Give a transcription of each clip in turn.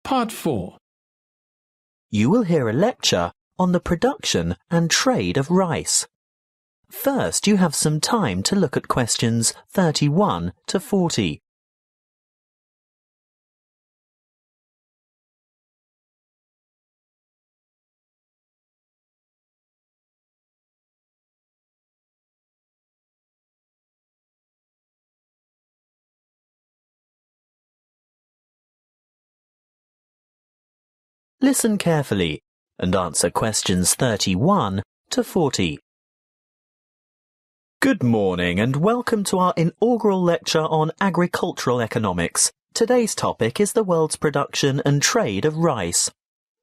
Part 4. You will hear a lecture on the production and trade of rice. First, you have some time to look at questions 31 to 40. Listen carefully and answer questions 31 to 40. Good morning and welcome to our inaugural lecture on agricultural economics. Today's topic is the world's production and trade of rice.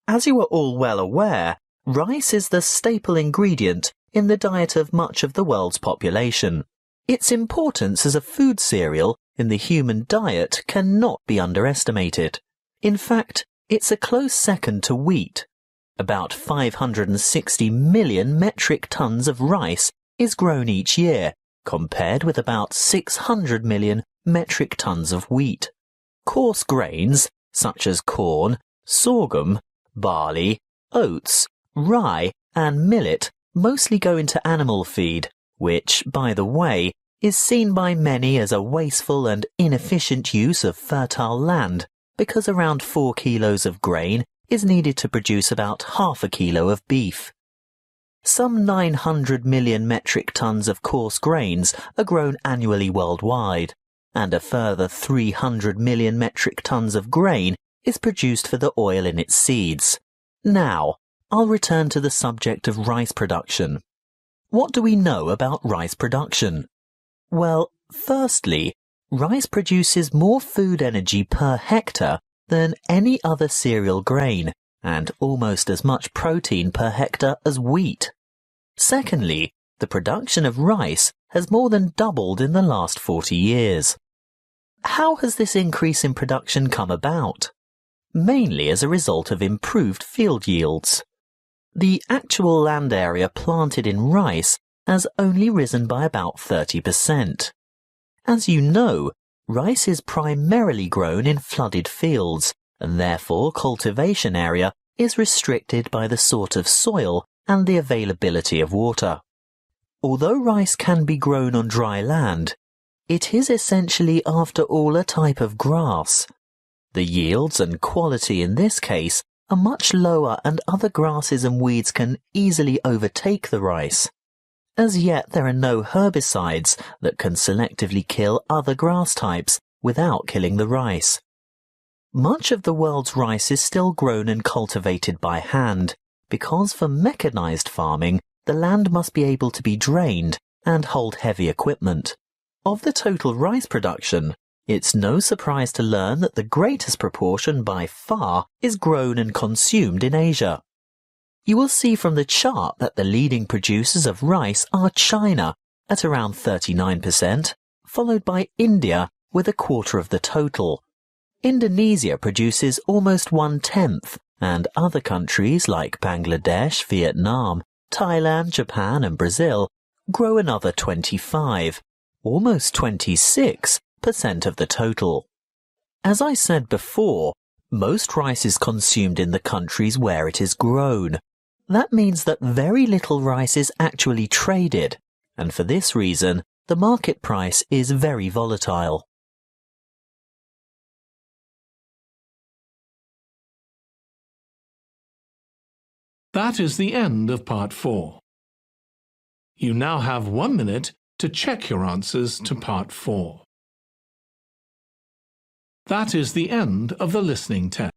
As you are all well aware, rice is the staple ingredient in the diet of much of the world's population. Its importance as a food cereal in the human diet cannot be underestimated. In fact, it's a close second to wheat. About 560 million metric tons of rice is grown each year, compared with about 600 million metric tons of wheat. Coarse grains, such as corn, sorghum, barley, oats, rye and millet mostly go into animal feed, which, by the way, is seen by many as a wasteful and inefficient use of fertile land, because around 4 kilos of grain is needed to produce about half a kilo of beef. Some 900 million metric tons of coarse grains are grown annually worldwide, and a further 300 million metric tons of grain is produced for the oil in its seeds. Now, I'll return to the subject of rice production. What do we know about rice production? Well, firstly, rice produces more food energy per hectare than any other cereal grain, and almost as much protein per hectare as wheat. Secondly, the production of rice has more than doubled in the last 40 years. How has this increase in production come about? Mainly as a result of improved field yields. The actual land area planted in rice has only risen by about 30%. As you know, rice is primarily grown in flooded fields, and therefore cultivation area is restricted by the sort of soil and the availability of water. Although rice can be grown on dry land, it is essentially after all a type of grass. The yields and quality in this case are much lower, and other grasses and weeds can easily overtake the rice. As yet, there are no herbicides that can selectively kill other grass types without killing the rice. Much of the world's rice is still grown and cultivated by hand, because for mechanized farming, the land must be able to be drained and hold heavy equipment. Of the total rice production, it's no surprise to learn that the greatest proportion by far is grown and consumed in Asia. You will see from the chart that the leading producers of rice are China at around 39%, followed by India with a quarter of the total. Indonesia produces almost 1/10, and other countries like Bangladesh, Vietnam, Thailand, Japan and Brazil grow another 25, almost 26% of the total. As I said before, most rice is consumed in the countries where it is grown. That means that very little rice is actually traded, and for this reason, the market price is very volatile. That is the end of Part 4. You now have 1 minute to check your answers to Part 4. That is the end of the listening test.